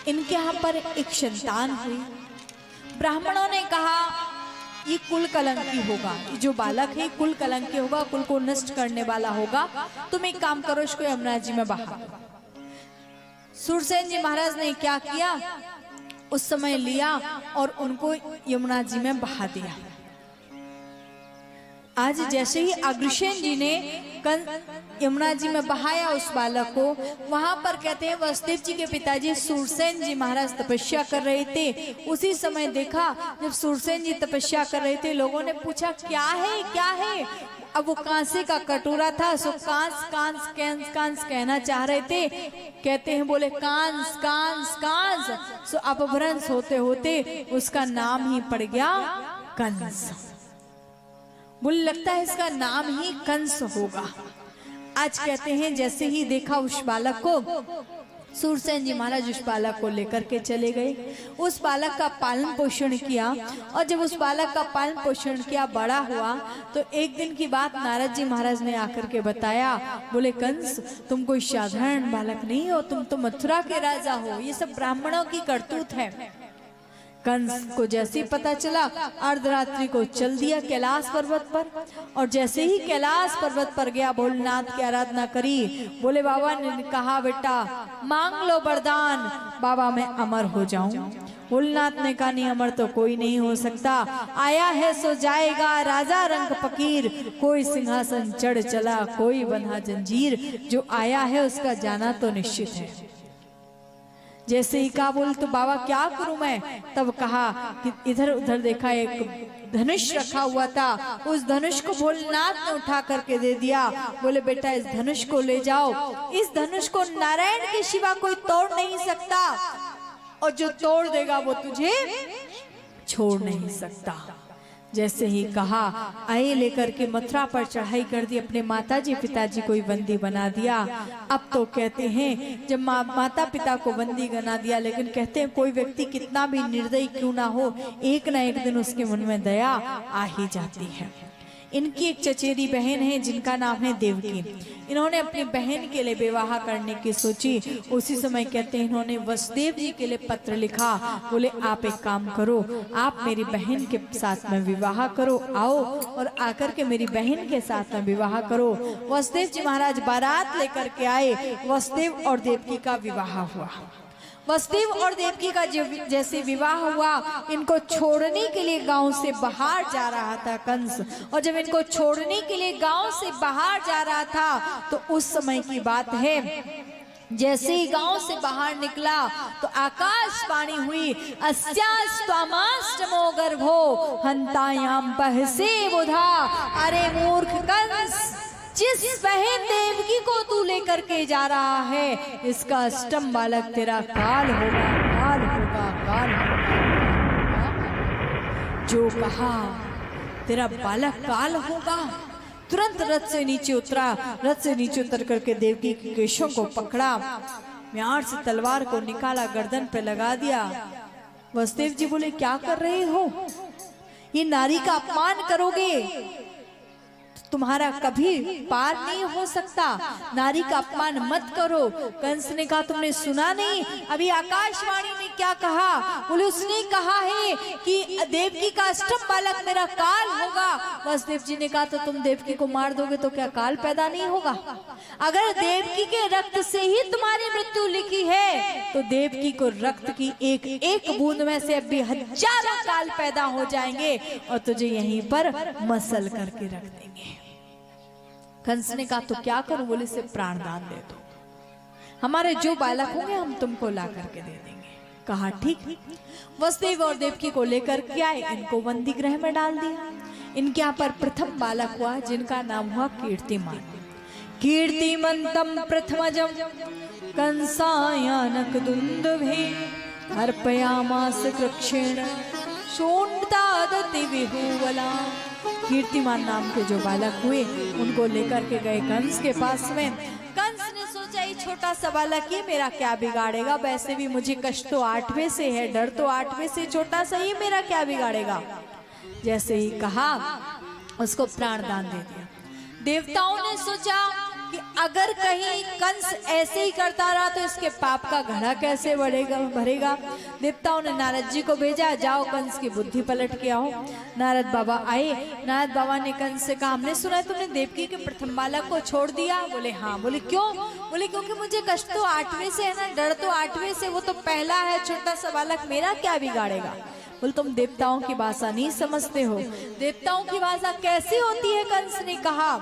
इनके यहाँ पर एक संतान हुई। ब्राह्मणों ने कहा ये कुल कलंकी होगा, ये जो बालक है कुल कलंकी होगा, कुल को नष्ट करने वाला होगा, तुम एक काम करो इसको यमुना जी में बहा। सूरसेन जी महाराज ने क्या किया, उस समय लिया और उनको यमुना जी में बहा दिया। आज जैसे ही अग्रसेन जी ने यमुना जी में बहाया उस बालक को, वहां पर कहते हैं वसुदेव जी के पिताजी सूरसेन जी महाराज तपस्या कर रहे थे। उसी समय देखा जब सूरसेन जी तपस्या कर रहे थे, लोगों ने पूछा क्या है क्या है। अब वो कांसे का कटोरा था, सो कांस कांस कैंस कांस कहना चाह रहे थे। कहते हैं बोले कांस कांस कांस, सो अपभ्रंश होते होते उसका नाम ही पड़ गया कंस। मुझे लगता है इसका नाम ही कंस होगा। आज कहते हैं जैसे ही देखा उस बालक को, सूरसेन जी महाराज उस बालक को लेकर के चले गए। उस बालक का पालन पोषण किया और जब उस बालक का पालन पोषण किया, बड़ा हुआ, तो एक दिन की बात नारद जी महाराज ने आकर के बताया। बोले कंस तुम कोई साधारण बालक नहीं हो, तुम तो मथुरा के राजा हो। ये सब ब्राह्मणों की करतूत है। कंस को जैसे ही पता चला, अर्धरात्रि को चल दिया कैलाश पर्वत पर, और जैसे ही कैलाश पर्वत पर गया, भोलेनाथ की आराधना करी। बोले बाबा ने कहा बेटा मांग लो वरदान, बाबा मैं अमर हो जाऊं। भोलेनाथ ने कहा नहीं, अमर तो कोई नहीं हो सकता, आया है सो जाएगा राजा रंग फकीर, कोई सिंहासन चढ़ चला कोई बंधा जंजीर, जो आया है उसका जाना तो निश्चित है। जैसे ही कहा बोल तो बाबा क्या करूं मैं, तब कहा कि इधर उधर देखा एक धनुष रखा हुआ था, उस धनुष को भोलेनाथ ने उठा करके दे दिया। बोले बेटा इस धनुष को ले जाओ, इस धनुष को नारायण के सिवा कोई तोड़ नहीं सकता, और जो तोड़ देगा वो तुझे छोड़ नहीं सकता। जैसे ही कहा आए लेकर के मथुरा पर चढ़ाई कर दी, अपने माताजी पिताजी को बंदी बना दिया। अब तो कहते हैं जब माता पिता को बंदी बना दिया, लेकिन कहते हैं कोई व्यक्ति कितना भी निर्दयी क्यों ना हो, एक ना एक दिन उसके मन में दया आ ही जाती है। इनकी एक चचेरी बहन है जिनका नाम है देवकी। इन्होंने अपनी बहन के लिए विवाह करने की सोची। उसी समय कहते हैं इन्होंने वसुदेव जी के लिए पत्र लिखा। बोले आप एक काम करो, आप मेरी बहन के साथ में विवाह करो, आओ और आकर के मेरी बहन के साथ में विवाह करो। वसुदेव जी महाराज बारात लेकर के आए। वसुदेव और देवकी का विवाह हुआ। वसुदेव और देवकी का जैसे विवाह हुआ, इनको छोड़ने के लिए गांव से बाहर जा रहा था कंस, और जब इनको छोड़ने के लिए गांव से बाहर जा रहा था तो उस समय की बात है, जैसे ही गांव से बाहर निकला तो आकाशवाणी हुई, अस्यास्त्वमाष्टमो गर्भो हंतायाम बहसे बुधा। अरे मूर्ख कंस, जिस बहन देवकी को तू लेकर के जा रहा है, इसका अष्टम बालक तेरा काल होगा, काल होगा, काल होगा। जो कहा तेरा बालक काल होगा, तुरंत रथ से नीचे उतरा। रथ से नीचे उतर करके देवकी के केशों को पकड़ा, म्यार से तलवार को निकाला, गर्दन पे लगा दिया। वसुदेव जी बोले क्या कर रहे हो, ये नारी का अपमान करोगे, तुम्हारा कभी पार नहीं हो सकता, नारी का अपमान मत करो। कंस ने कहा तुमने सुना नहीं अभी आकाशवाणी ने क्या कहा? बोले उसने कहा है कि देवकी का अष्टम बालक मेरा काल होगा। वसुदेव जी ने कहा तो तुम देवकी को मार दोगे तो क्या काल पैदा नहीं होगा? अगर देवकी के रक्त से ही तुम्हारी मृत्यु लिखी है तो देवकी को रक्त की एक एक बूंद में से अभी हजारों काल पैदा हो जाएंगे और तुझे यहीं पर मसल करके रख देंगे। कंस ने कहा तो क्या करूं? बोले से प्राण दान दे दो, हमारे जो बालक होंगे हम तुमको ला करके दे देंगे। कहा ठीक। वसुदेव और देवकी को लेकर के आए, इनको बंदी गृह में डाल दिया। इनके यहाँ पर प्रथम बालक हुआ जिनका नाम हुआ कीर्तिमान। कीर्तिमंतम प्रथमजम कंसायानक दुंदुभे अर्पयामास कृक्षेण शोणितादति विहुवला। कीर्तिमान नाम के जो बालक हुए उनको लेकर के गए कंस के पास में। कंस ने सोचा ये छोटा सा बालक ये मेरा क्या बिगाड़ेगा, वैसे भी मुझे कष्ट तो 8वें से है, डर तो 8वें से, छोटा सा ये मेरा क्या बिगाड़ेगा। जैसे ही कहा उसको प्राण दान दे दिया। देवताओं ने सोचा कि अगर कहीं कंस ऐसे ही करता रहा तो इसके पाप का घड़ा कैसे भरेगा। देवताओं ने नारद जी को भेजा, जाओ कंस की बुद्धि पलट के आओ। नारद बाबा आए। नारद बाबा ने कंस से कहा, हमने सुना है तुमने देवकी के प्रथम बालक को छोड़ दिया। बोले हाँ। बोले क्यों? बोले क्योंकि मुझे कष्ट तो 8वें से है ना, डर तो 8वें से, वो तो पहला है, छोटा सा बालक, मेरा क्या बिगाड़ेगा। बोले तुम देवताओं की भाषा नहीं समझते हो। देवताओं की भाषा कैसी होती है? कंस ने कहा।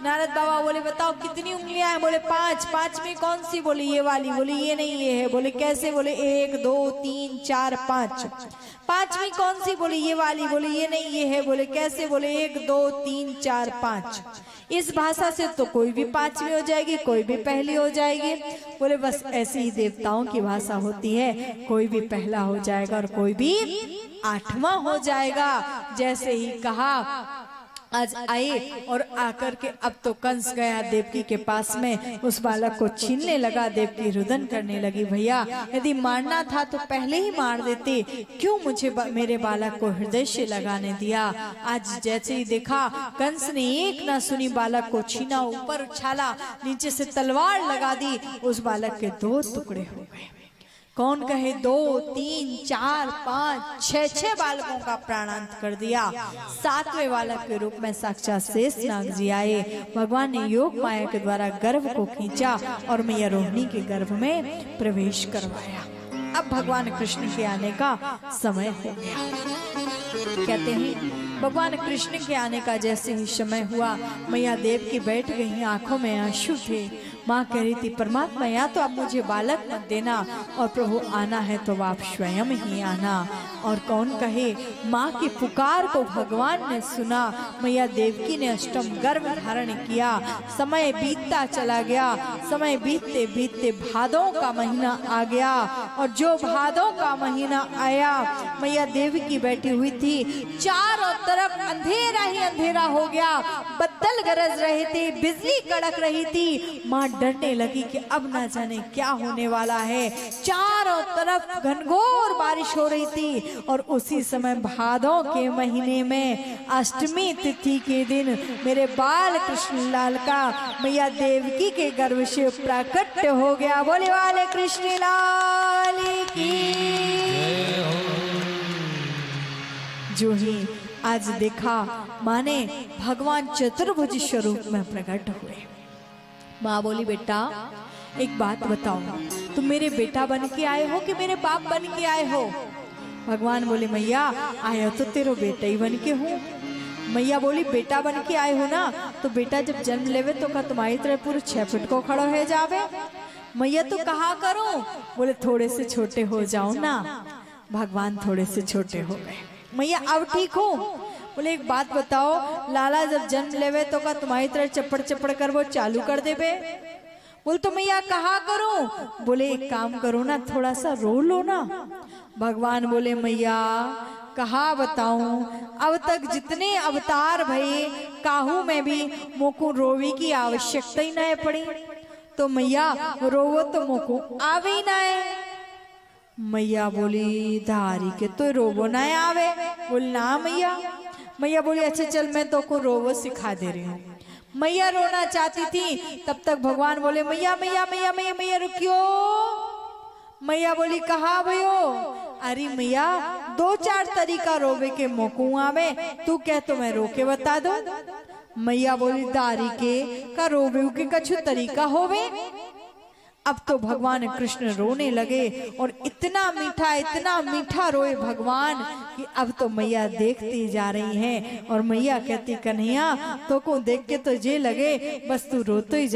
नारद बाबा बोले बताओ कितनी उंगलियां हैं? बोले 5। 5 में कौन सी? बोले ये वाली। बोले ये नहीं, ये है। बोले कैसे? बोले 1 2 3 4 5। 5 में कौन सी? बोले ये वाली। बोले ये नहीं, ये है। बोले कैसे? बोले 1 2 3 4 5। इस भाषा से तो कोई भी 5वीं हो जाएगी, कोई भी पहली हो जाएगी। बोले बस ऐसी ही देवताओं की भाषा होती है, कोई भी पहला हो जाएगा और कोई भी 8वां हो जाएगा। जैसे ही कहा आज आए और आकर के अब तो कंस गया देवकी के पास में, उस बालक को छीनने लगा। देवकी रुदन करने लगी, भैया यदि मारना था तो पहले ही मार देते, क्यों मुझे मेरे बालक को हृदय से लगाने दिया। आज जैसे ही देखा कंस ने एक ना सुनी, बालक को छीना, ऊपर उछाला, नीचे से तलवार लगा दी, उस बालक के 2 टुकड़े हो गए। कौन कहे 2 3 4 5 6 बालकों का प्राणांत कर दिया। 7वें बालक के रूप में साक्षात शेषनाग जी आए। भगवान ने योग माया के द्वारा गर्भ को खींचा और मैया रोहिणी के गर्भ में प्रवेश करवाया। अब भगवान कृष्ण के आने का समय हो गया। कहते हैं भगवान कृष्ण के आने का जैसे ही समय हुआ, मैया देव की बैठ गई, आंखों में आंसू थे। माँ कह रही थी परमात्मा या तो आप मुझे बालक मत देना, और प्रभु आना है तो आप स्वयं ही आना। और कौन कहे माँ की पुकार को भगवान ने सुना। मैया देवकी ने अष्टम गर्भ धारण किया। समय बीतता चला गया। समय बीतते बीतते भादों का महीना आ गया, और जो भादों का महीना आया, मैया देवकी बैठी हुई थी, चारों तरफ अंधेरा ही अंधेरा हो गया। बदल गरज रहे थे, बिजली कड़क रही थी। माँ डरने लगी कि अब ना जाने क्या होने वाला है। चारों तरफ घनघोर बारिश हो रही थी, और उसी समय भादों के महीने में अष्टमी तिथि के दिन मेरे बाल कृष्ण लाल का मैया देवकी के गर्भ से प्राकट हो गया। बोले वाले कृष्ण लाल की। जो ही आज देखा माने भगवान चतुर्भुज स्वरूप में प्रकट हुए। माँ बोली बेटा एक बात बताओ, तुम मेरे बेटा बन के आए हो कि मेरे बाप बन के आए हो? भगवान बोले मैया आया तो तेरो बेटा ही बन के हूँ। मैया बोली बेटा बन के आए हो ना, तो बेटा जब जन्म लेवे तो का तुम्हारी तरह पूरे 6 फुट को खड़ो है जावे। मैया तो कहा करूं? बोले थोड़े से छोटे हो जाओ ना। भगवान थोड़े से छोटे हो गए। मैया अब ठीक हो? बोले एक बात बताओ, लाला जब जन्म लेवे तो का तुम्हारी तरह चप्पड़ चप्पड़ कर वो चालू कर देवे? बोल तो मैया कहा करूं? बोले एक काम करो ना, थोड़ा सा रो लो ना। भगवान बोले मैया कहा बताऊं, अब तक जितने अवतार भये काहू में भी मोको रोवी की आवश्यकता ही न पड़ी, तो मैया रोवो तो मोको आवे ही ना है। मैया बोली धारी के तो रोवो ना आवे। बोल ना मैया। मैया बोली अच्छा चल मैं तो को रोवो सिखा दे रही हूँ। मैया रोना चाहती थी, तब तक भगवान बोले मैया मैया मैया मैया मैया रुकियो। मैया बोली कहा भयो? अरे मैया 2-4 तरीका रोवे के मोकू आवे, तू कह तो मैं रो के बता दो। मैया बोली दारी के का रोवे के कछु तरीका होवे। अब तो भगवान कृष्ण रोने लगे, और इतना मीठा रोए भगवान कि अब तो मैया देखती जा रही हैं। और मैया कहती कन्हैया तो को देख के तो जे लगे बस तू रोते ही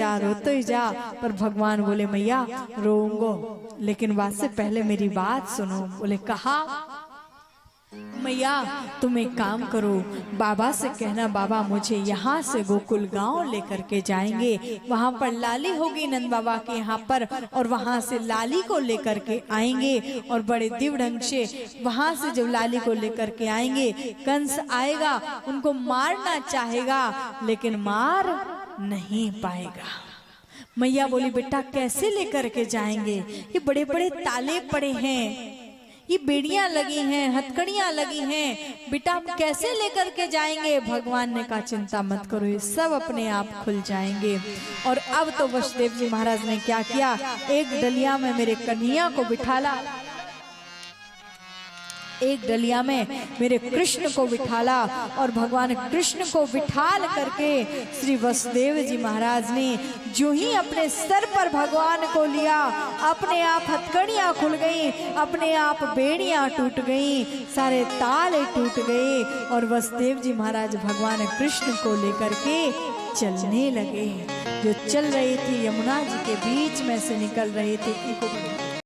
जा। पर भगवान बोले मैया रोऊंगो, लेकिन बात से पहले मेरी बात सुनो। बोले कहा? मैया तुम एक काम करो, बाबा से कहना बाबा मुझे यहाँ से गोकुल गांव लेकर के जाएंगे। वहाँ पर लाली होगी नंद बाबा के यहाँ पर, और वहाँ से लाली को लेकर के आएंगे। और बड़े दिव्य ढंग से वहाँ से जब लाली को लेकर के आएंगे, कंस आएगा, उनको मारना चाहेगा लेकिन मार नहीं पाएगा। मैया बोली बेटा कैसे लेकर के जाएंगे? ये बड़े बड़े ताले पड़े हैं, कि बेड़ियां लगी हैं, हथकड़ियां लगी हैं, बेटा हम कैसे लेकर के जाएंगे। भगवान ने कहा चिंता मत करो, ये सब अपने आप खुल जाएंगे। और अब तो वसुदेव जी महाराज ने क्या किया, एक डलिया में मेरे कन्हैया को बिठाला, एक डलिया में मेरे कृष्ण को बिठाला, और भगवान कृष्ण को बिठाल करके श्री वसुदेव जी महाराज ने जो ही अपने सर पर भगवान को लिया, अपने आप हथकड़ियां खुल गई, अपने आप बेड़ियां टूट गई, सारे ताले टूट गए, और वसुदेव जी महाराज भगवान कृष्ण को लेकर के चलने लगे। जो चल रही थी यमुना जी के बीच में से निकल रहे थे, इनको